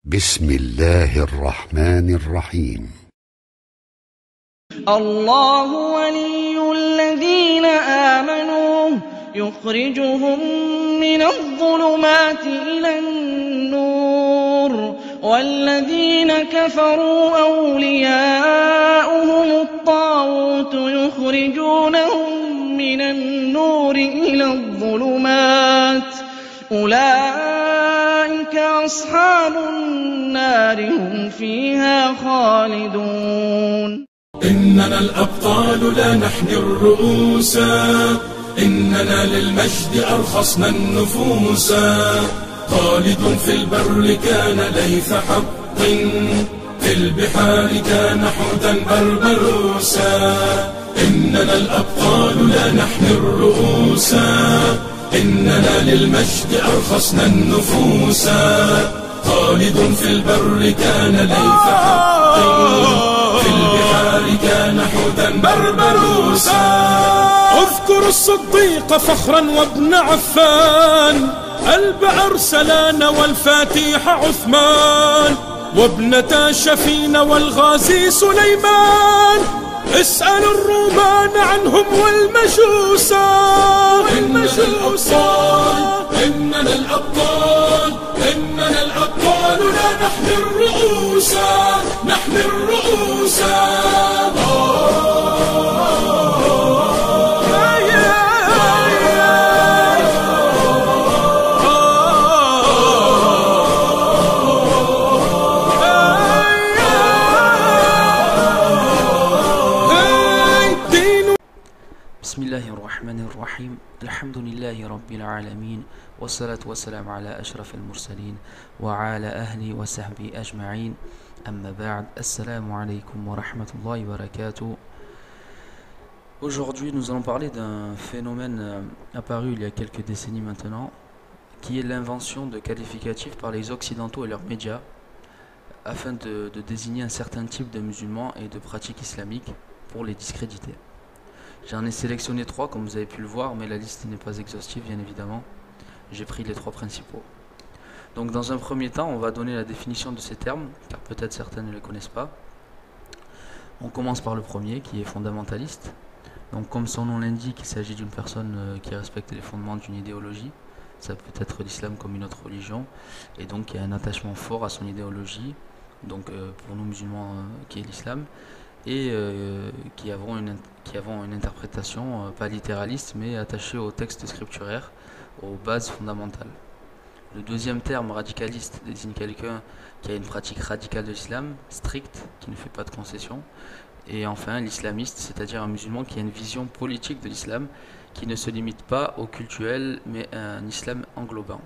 بسم الله الرحمن الرحيم. الله ولي الذين آمنوا يخرجهم من الظلمات إلى النور والذين كفروا أولياؤهم الطاغوت يخرجونهم من النور إلى الظلمات أولئك أصحاب النار هم فيها خالدون. إننا الأبطال لا نحني الرؤوس، إننا للمجد أرخصنا النفوس. خالد في البر كان ليث حق، في البحار كان حوتا بربروسا. إننا الأبطال لا نحني الرؤوس، إننا للمجد أرخصنا النفوس. خالد في البر كان ليث حق، في البحار كان حوتا بربروسا. اذكر الصديق فخرا وابن عفان، البعر سلان والفاتيح عثمان، وابنتا شفين والغازي سليمان. اسأل الرومان عنهم والمجوسا. إننا الأبطال، إننا الأبطال، إننا الأبطال لا نحمي الرؤوس، نحمي الرؤوس. بسم الله الرحمن الرحيم. الحمد لله رب العالمين، والصلاة والسلام على أشرف المرسلين وعلى أهله وصحبه أجمعين. أما بعد, Assalamu alaikum wa rahmatullahi wa barakatuh. Aujourd'hui, nous allons parler d'un phénomène apparu il y a quelques décennies maintenant, qui est l'invention de qualificatifs par les Occidentaux et leurs médias afin de désigner un certain type de musulmans et de pratiques islamiques pour les discréditer. J'en ai sélectionné 3 comme vous avez pu le voir, mais la liste n'est pas exhaustive bien évidemment. J'ai pris les 3 principaux. Donc dans un premier temps, on va donner la définition de ces termes, car peut-être certains ne les connaissent pas. On commence par le premier, qui est fondamentaliste. Donc comme son nom l'indique, il s'agit d'une personne qui respecte les fondements d'une idéologie. Ça peut être l'islam comme une autre religion, et donc qui a un attachement fort à son idéologie, donc pour nous musulmans qui est l'islam, et qui avons une interprétation pas littéraliste mais attachée aux textes scripturaires, aux bases fondamentales. Le deuxième terme, radicaliste, désigne quelqu'un qui a une pratique radicale de l'islam, stricte, qui ne fait pas de concessions. Et enfin, l'islamiste, c'est-à-dire un musulman qui a une vision politique de l'islam, qui ne se limite pas au cultuel, mais un islam englobant.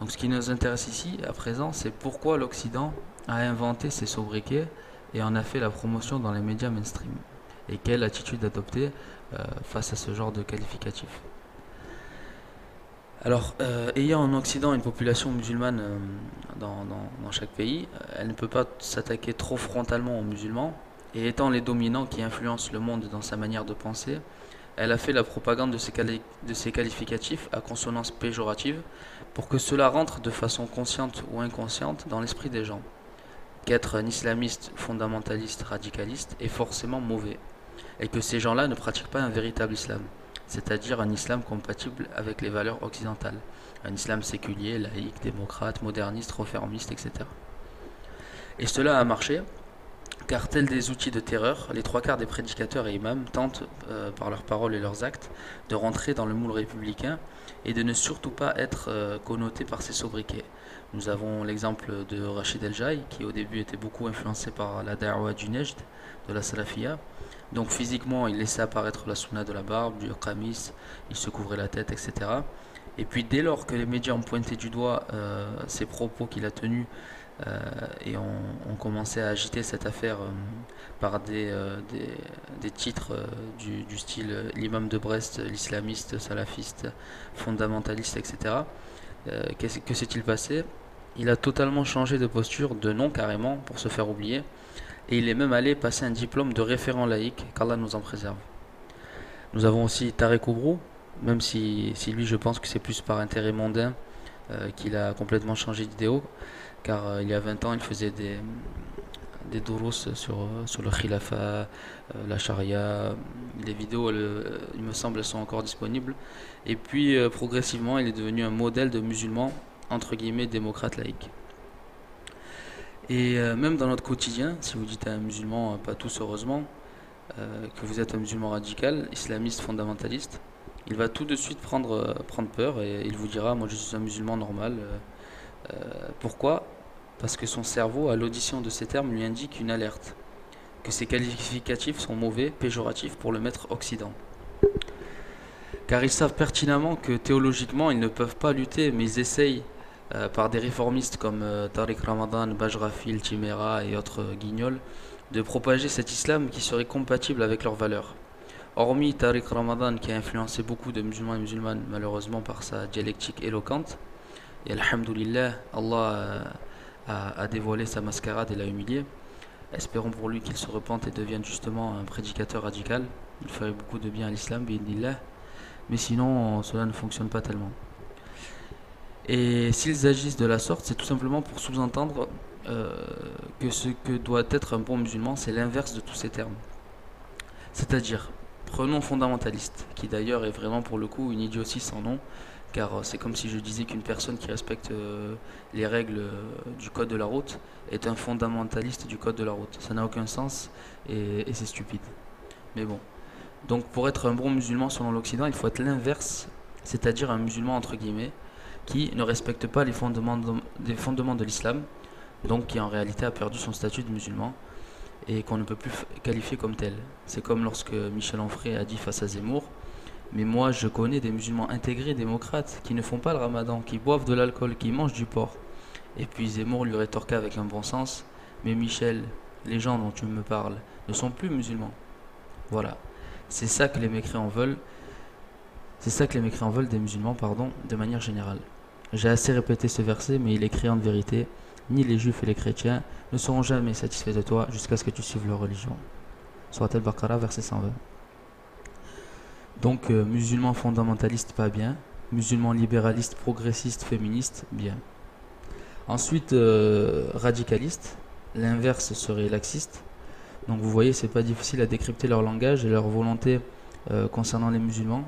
Donc ce qui nous intéresse ici, à présent, c'est pourquoi l'Occident a inventé ces sobriquets et en a fait la promotion dans les médias mainstream. Et quelle attitude adopter face à ce genre de qualificatif. Alors, ayant en Occident une population musulmane dans chaque pays, elle ne peut pas s'attaquer trop frontalement aux musulmans, et étant les dominants qui influencent le monde dans sa manière de penser, elle a fait la propagande de ces qualificatifs à consonance péjorative pour que cela rentre de façon consciente ou inconsciente dans l'esprit des gens. Qu'être un islamiste fondamentaliste radicaliste est forcément mauvais, et que ces gens-là ne pratiquent pas un véritable islam, c'est-à-dire un islam compatible avec les valeurs occidentales, un islam séculier, laïque, démocrate, moderniste, réformiste, etc. Et cela a marché, car tels des outils de terreur, les 3/4 des prédicateurs et imams tentent, par leurs paroles et leurs actes, de rentrer dans le moule républicain et de ne surtout pas être connotés par ces sobriquets. Nous avons l'exemple de Rachid El-Jaï, qui au début était beaucoup influencé par la da'wa du Nejd, de la Salafiyya. Donc physiquement, il laissait apparaître la sunna de la barbe, du qamis, il se couvrait la tête, etc. Et puis dès lors que les médias ont pointé du doigt ces propos qu'il a tenus et ont commencé à agiter cette affaire par des titres du style l'imam de Brest, l'islamiste, salafiste, fondamentaliste, etc. Que s'est-il passé? Il a totalement changé de posture, de nom carrément, pour se faire oublier, et il est même allé passer un diplôme de référent laïque, qu'Allah nous en préserve. Nous avons aussi Tarek Oubrou, même si lui je pense que c'est plus par intérêt mondain qu'il a complètement changé d'idéaux, car il y a 20 ans, il faisait des dourous sur le khilafa, la charia. Les vidéos, il me semble, elles sont encore disponibles. Et puis, progressivement, il est devenu un modèle de musulman, entre guillemets, démocrate laïque. Et même dans notre quotidien, si vous dites à un musulman, pas tous heureusement, que vous êtes un musulman radical, islamiste, fondamentaliste, il va tout de suite prendre peur et il vous dira, moi je suis un musulman normal. Pourquoi ? Parce que son cerveau, à l'audition de ces termes, lui indique une alerte, que ces qualificatifs sont mauvais, péjoratifs pour le maître occident. Car ils savent pertinemment que théologiquement, ils ne peuvent pas lutter, mais ils essayent, par des réformistes comme Tariq Ramadan, Bajrafil, Chimera et autres guignols, de propager cet islam qui serait compatible avec leurs valeurs. Hormis Tariq Ramadan qui a influencé beaucoup de musulmans et musulmanes malheureusement par sa dialectique éloquente, et alhamdoulilah, Allah a dévoilé sa mascarade et l'a humilié. Espérons pour lui qu'il se repente et devienne justement un prédicateur radical. Il ferait beaucoup de bien à l'islam, bi'idnillah. Mais sinon, cela ne fonctionne pas tellement. Et s'ils agissent de la sorte, c'est tout simplement pour sous-entendre que ce que doit être un bon musulman, c'est l'inverse de tous ces termes. C'est-à-dire, prenons fondamentaliste, qui d'ailleurs est vraiment pour le coup une idiotie sans nom, car c'est comme si je disais qu'une personne qui respecte les règles du code de la route est un fondamentaliste du code de la route. Ça n'a aucun sens et c'est stupide. Mais bon. Donc pour être un bon musulman selon l'Occident, il faut être l'inverse, c'est-à-dire un musulman entre guillemets, qui ne respecte pas les fondements de l'islam, donc qui en réalité a perdu son statut de musulman et qu'on ne peut plus qualifier comme tel. C'est comme lorsque Michel Onfray a dit face à Zemmour, mais moi je connais des musulmans intégrés, démocrates, qui ne font pas le ramadan, qui boivent de l'alcool, qui mangent du porc. Et puis Zemmour lui rétorqua avec un bon sens, mais Michel, les gens dont tu me parles ne sont plus musulmans. Voilà, c'est ça que les mécréants veulent. C'est ça que les mécréants veulent des musulmans, de manière générale. J'ai assez répété ce verset, mais il est criant de vérité. Ni les juifs et les chrétiens ne seront jamais satisfaits de toi jusqu'à ce que tu suives leur religion. Surat al-Baqarah, verset 120. Donc, musulman fondamentaliste, pas bien. Musulman libéraliste, progressiste, féministe, bien. Ensuite, radicaliste. L'inverse serait laxiste. Donc, vous voyez, c'est pas difficile à décrypter leur langage et leur volonté concernant les musulmans.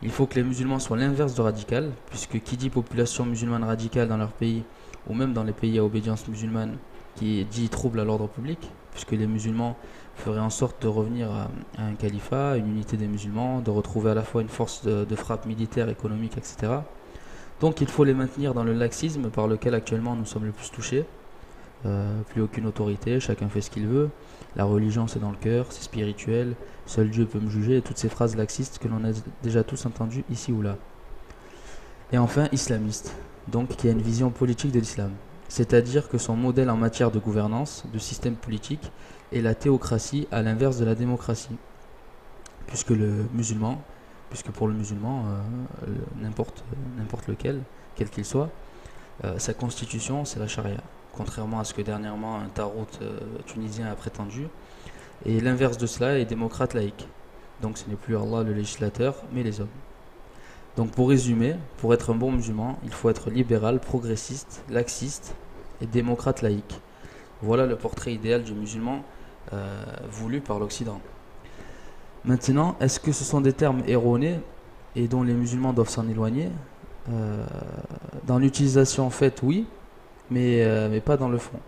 Il faut que les musulmans soient l'inverse de radical, puisque qui dit population musulmane radicale dans leur pays, ou même dans les pays à obédience musulmane, qui dit trouble à l'ordre public, puisque les musulmans feraient en sorte de revenir à un califat, une unité des musulmans, de retrouver à la fois une force de frappe militaire, économique, etc. Donc il faut les maintenir dans le laxisme par lequel actuellement nous sommes le plus touchés. Plus aucune autorité, chacun fait ce qu'il veut, la religion c'est dans le cœur, c'est spirituel, seul Dieu peut me juger, et toutes ces phrases laxistes que l'on a déjà tous entendues ici ou là. Et enfin, islamiste, donc qui a une vision politique de l'islam, c'est-à-dire que son modèle en matière de gouvernance, de système politique, est la théocratie à l'inverse de la démocratie. Puisque pour le musulman, n'importe lequel, quel qu'il soit, sa constitution c'est la charia. Contrairement à ce que dernièrement un tarot tunisien a prétendu. Et l'inverse de cela est démocrate laïque. Donc ce n'est plus Allah le législateur, mais les hommes. Donc pour résumer, pour être un bon musulman, il faut être libéral, progressiste, laxiste et démocrate laïque. Voilà le portrait idéal du musulman voulu par l'Occident. Maintenant, est-ce que ce sont des termes erronés et dont les musulmans doivent s'en éloigner ? Dans l'utilisation en fait, oui. Mais pas dans le fond.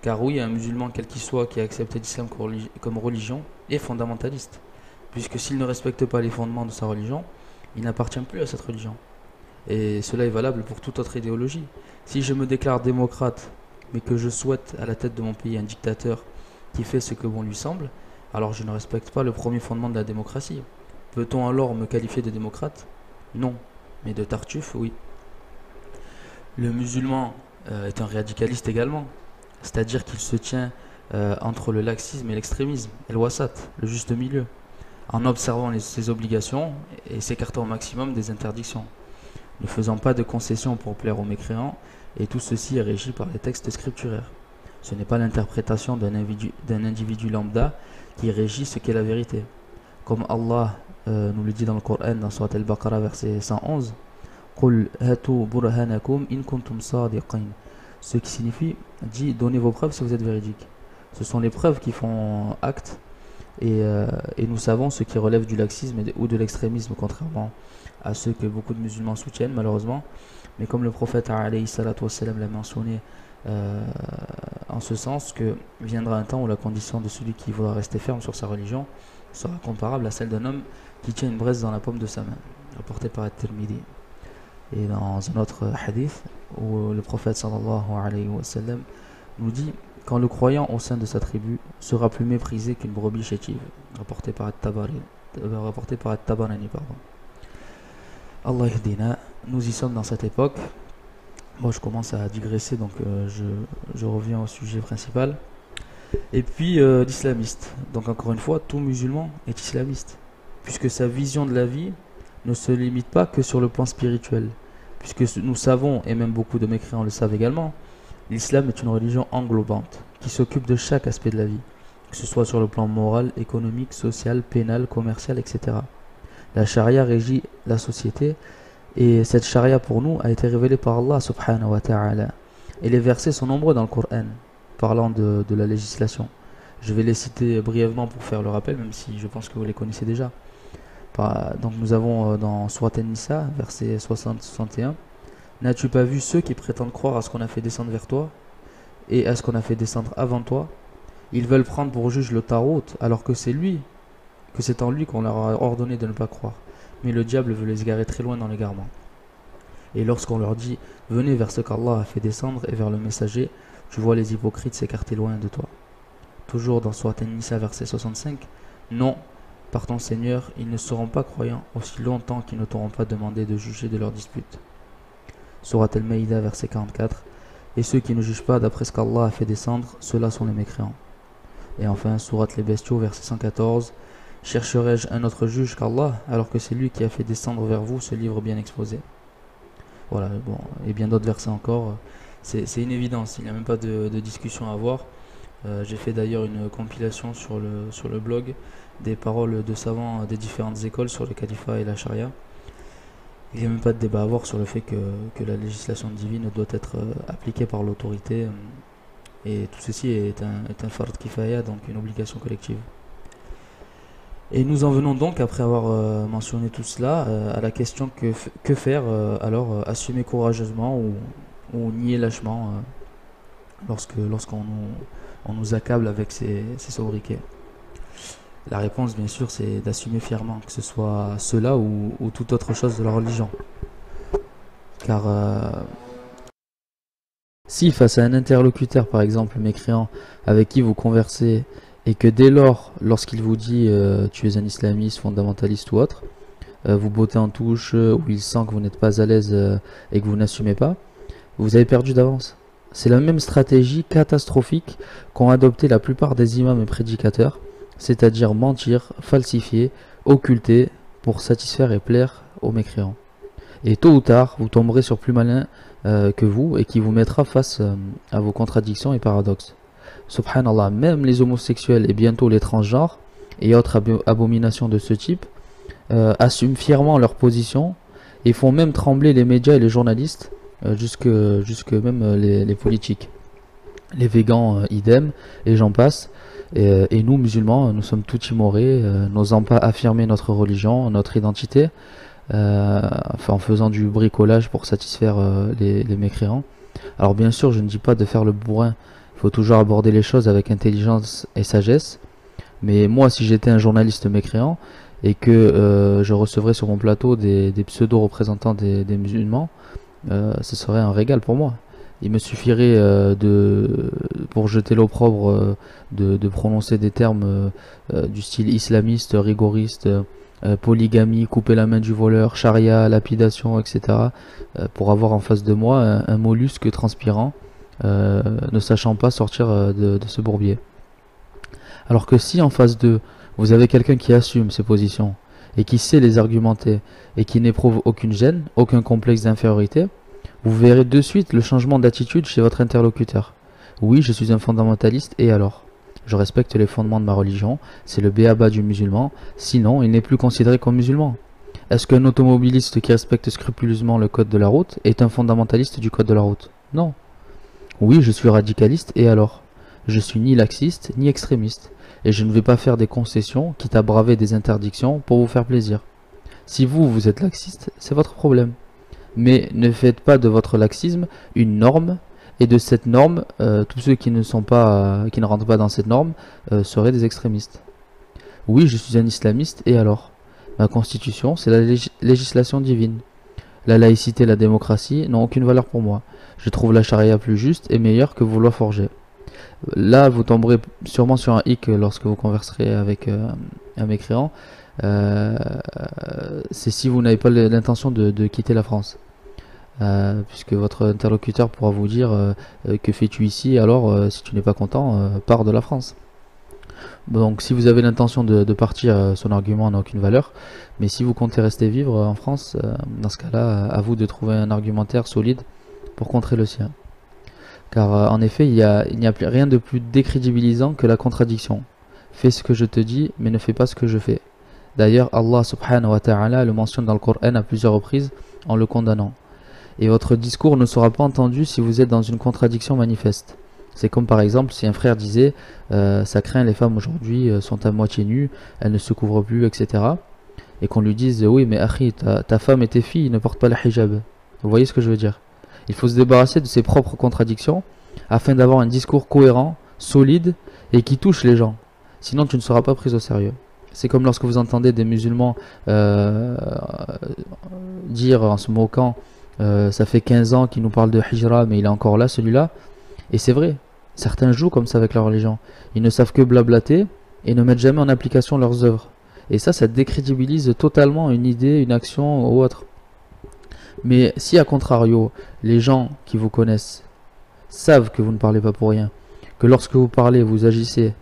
Car oui, un musulman quel qu'il soit qui a accepté l'islam comme religion est fondamentaliste. Puisque s'il ne respecte pas les fondements de sa religion, il n'appartient plus à cette religion. Et cela est valable pour toute autre idéologie. Si je me déclare démocrate, mais que je souhaite à la tête de mon pays un dictateur qui fait ce que bon lui semble, alors je ne respecte pas le premier fondement de la démocratie. Peut-on alors me qualifier de démocrate ? Non. Mais de Tartuffe, oui. Le musulman est un radicaliste également, c'est-à-dire qu'il se tient entre le laxisme et l'extrémisme, et le wasat, le juste milieu, en observant ses obligations et s'écartant au maximum des interdictions, ne faisant pas de concessions pour plaire aux mécréants, et tout ceci est régi par les textes scripturaires. Ce n'est pas l'interprétation d'un individu lambda qui régit ce qu'est la vérité. Comme Allah nous le dit dans le Coran, dans Surat al-Baqarah, verset 111, Qul hatu burhanakum in kuntum sadiqin. Ce qui signifie, dit, donnez vos preuves si vous êtes véridiques. Ce sont les preuves qui font acte, et nous savons ce qui relève du laxisme ou de l'extrémisme, contrairement à ceux que beaucoup de musulmans soutiennent malheureusement. Mais comme le prophète alayhi salatu wassalam l'a mentionné, en ce sens que viendra un temps où la condition de celui qui voudra rester ferme sur sa religion sera comparable à celle d'un homme qui tient une braise dans la paume de sa main, rapporté par At-Tirmidhi. Et dans un autre hadith où le prophète sallallahu alayhi wa sallam nous dit: quand le croyant au sein de sa tribu sera plus méprisé qu'une brebis chétive, rapporté par At-Tabarani, Allah yahdina. Nous y sommes dans cette époque. Bon, je commence à digresser, donc je reviens au sujet principal. Et puis l'islamiste. Donc encore une fois, tout musulman est islamiste, puisque sa vision de la vie ne se limite pas que sur le plan spirituel. Puisque nous savons, et même beaucoup de mécréants le savent également, l'islam est une religion englobante, qui s'occupe de chaque aspect de la vie, que ce soit sur le plan moral, économique, social, pénal, commercial, etc. La charia régit la société, et cette charia pour nous a été révélée par Allah subhanahu wa ta'ala. Et les versets sont nombreux dans le Coran, parlant de la législation. Je vais les citer brièvement pour faire le rappel, même si je pense que vous les connaissez déjà. Donc nous avons dans Surat An-Nisa, verset 60-61, « N'as-tu pas vu ceux qui prétendent croire à ce qu'on a fait descendre vers toi et à ce qu'on a fait descendre avant toi? Ils veulent prendre pour juge le Tarot, alors que c'est en lui qu'on leur a ordonné de ne pas croire. Mais le diable veut les égarer très loin dans l'égarement. Et lorsqu'on leur dit « Venez vers ce qu'Allah a fait descendre et vers le messager », tu vois les hypocrites s'écarter loin de toi. Toujours dans Surat An-Nisa, verset 65, « Non, par ton Seigneur, ils ne seront pas croyants aussi longtemps qu'ils ne t'auront pas demandé de juger de leurs disputes. » Surat Al-Maïda, verset 44, « Et ceux qui ne jugent pas d'après ce qu'Allah a fait descendre, ceux-là sont les mécréants. » Et enfin, Surat les Bestiaux, verset 114, « Chercherai-je un autre juge qu'Allah, alors que c'est lui qui a fait descendre vers vous ce livre bien exposé ?» Voilà, bon, et bien d'autres versets encore. C'est une évidence, il n'y a même pas de discussion à avoir. J'ai fait d'ailleurs une compilation sur le blog des paroles de savants des différentes écoles sur le califat et la charia. Il n'y a même pas de débat à avoir sur le fait que la législation divine doit être appliquée par l'autorité, et tout ceci est un fard kifaya, donc une obligation collective. Et nous en venons donc, après avoir mentionné tout cela, à la question que faire alors, assumer courageusement ou nier lâchement lorsqu'on nous accable avec ces sobriquets. La réponse, bien sûr, c'est d'assumer fièrement, que ce soit cela ou toute autre chose de la religion. Car si face à un interlocuteur, par exemple mécréant, avec qui vous conversez, et que dès lors, lorsqu'il vous dit tu es un islamiste, fondamentaliste ou autre, vous bottez en touche, ou il sent que vous n'êtes pas à l'aise et que vous n'assumez pas, vous avez perdu d'avance. C'est la même stratégie catastrophique qu'ont adopté la plupart des imams et prédicateurs, c'est-à-dire mentir, falsifier, occulter pour satisfaire et plaire aux mécréants. Et tôt ou tard, vous tomberez sur plus malin que vous et qui vous mettra face à vos contradictions et paradoxes. Subhanallah, même les homosexuels et bientôt les transgenres et autres abominations de ce type assument fièrement leur position et font même trembler les médias et les journalistes, jusque même les politiques. Les végans, idem, et j'en passe. Et nous, musulmans, nous sommes tout timorés, n'osant pas affirmer notre religion, notre identité, en faisant du bricolage pour satisfaire les mécréants. Alors bien sûr, je ne dis pas de faire le bourrin, il faut toujours aborder les choses avec intelligence et sagesse, mais moi, si j'étais un journaliste mécréant, et que je recevrais sur mon plateau des pseudo-représentants des musulmans, ce serait un régal pour moi. Il me suffirait pour jeter l'opprobre de prononcer des termes du style islamiste, rigoriste, polygamie, couper la main du voleur, charia, lapidation, etc. Pour avoir en face de moi un mollusque transpirant, ne sachant pas sortir de ce bourbier. Alors que si en face d'eux, vous avez quelqu'un qui assume ses positions, et qui sait les argumenter, et qui n'éprouve aucune gêne, aucun complexe d'infériorité, vous verrez de suite le changement d'attitude chez votre interlocuteur. Oui, je suis un fondamentaliste, et alors? Je respecte les fondements de ma religion, c'est le b.a.-ba du musulman, sinon il n'est plus considéré comme musulman. Est-ce qu'un automobiliste qui respecte scrupuleusement le code de la route est un fondamentaliste du code de la route? Non. Oui, je suis radicaliste, et alors? Je suis ni laxiste, ni extrémiste, et je ne vais pas faire des concessions, quitte à braver des interdictions pour vous faire plaisir. Si vous êtes laxiste, c'est votre problème. Mais ne faites pas de votre laxisme une norme, et de cette norme, tous ceux qui ne rentrent pas dans cette norme seraient des extrémistes. Oui, je suis un islamiste, et alors? Ma constitution, c'est la législation divine. La laïcité et la démocratie n'ont aucune valeur pour moi. Je trouve la charia plus juste et meilleure que vos lois forgées. Là, vous tomberez sûrement sur un hic lorsque vous converserez avec un mécréant. C'est si vous n'avez pas l'intention de quitter la France. Puisque votre interlocuteur pourra vous dire que fais-tu ici, alors si tu n'es pas content, pars de la France. Donc si vous avez l'intention de partir, son argument n'a aucune valeur. Mais si vous comptez rester vivre en France, dans ce cas-là, à vous de trouver un argumentaire solide pour contrer le sien. Car en effet, il n'y a rien de plus décrédibilisant que la contradiction. Fais ce que je te dis, mais ne fais pas ce que je fais. D'ailleurs, Allah subhanahu wa ta'ala le mentionne dans le Coran à plusieurs reprises en le condamnant. Et votre discours ne sera pas entendu si vous êtes dans une contradiction manifeste. C'est comme par exemple si un frère disait ça craint, les femmes aujourd'hui sont à moitié nues, elles ne se couvrent plus, etc. Et qu'on lui dise oui mais akhi, ta femme et tes filles ne portent pas le hijab. Vous voyez ce que je veux dire? Il faut se débarrasser de ses propres contradictions afin d'avoir un discours cohérent, solide et qui touche les gens. Sinon tu ne seras pas pris au sérieux. C'est comme lorsque vous entendez des musulmans dire en se moquant ça fait 15 ans qu'il nous parle de hijra mais il est encore là celui-là. Et c'est vrai, certains jouent comme ça avec leur religion. Ils ne savent que blablater et ne mettent jamais en application leurs œuvres. Et ça décrédibilise totalement une idée, une action ou autre. Mais si à contrario, les gens qui vous connaissent savent que vous ne parlez pas pour rien, que lorsque vous parlez, vous agissez,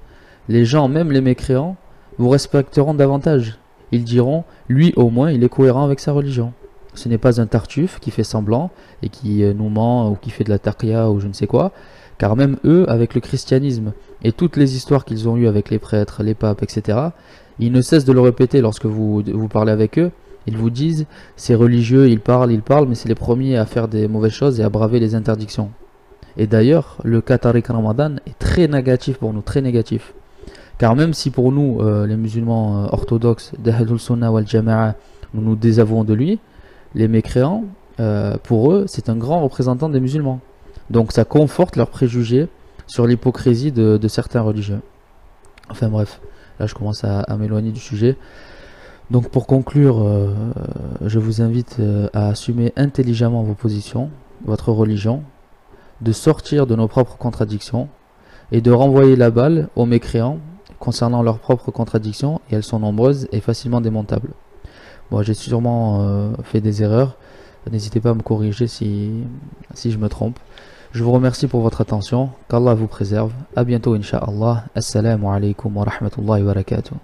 les gens, même les mécréants, vous respecteront davantage. Ils diront, lui au moins, il est cohérent avec sa religion. Ce n'est pas un tartuffe qui fait semblant et qui nous ment ou qui fait de la taqia ou je ne sais quoi, car même eux, avec le christianisme et toutes les histoires qu'ils ont eues avec les prêtres, les papes, etc., ils ne cessent de le répéter lorsque vous parlez avec eux. Ils vous disent, ces religieux, ils parlent, mais c'est les premiers à faire des mauvaises choses et à braver les interdictions. Et d'ailleurs, le cas Tariq Ramadan est très négatif pour nous, très négatif. Car même si pour nous, les musulmans orthodoxes, d'Ahlul Sunnah wal Jama'a, nous désavouons de lui, les mécréants, pour eux, c'est un grand représentant des musulmans. Donc ça conforte leurs préjugés sur l'hypocrisie de certains religieux. Enfin bref, là je commence à m'éloigner du sujet. Donc pour conclure, je vous invite à assumer intelligemment vos positions, votre religion, de sortir de nos propres contradictions et de renvoyer la balle aux mécréants concernant leurs propres contradictions, et elles sont nombreuses et facilement démontables. Bon, j'ai sûrement fait des erreurs, n'hésitez pas à me corriger si je me trompe. Je vous remercie pour votre attention, qu'Allah vous préserve, à bientôt incha'Allah, assalamu alaikum wa rahmatullahi wa barakatuh.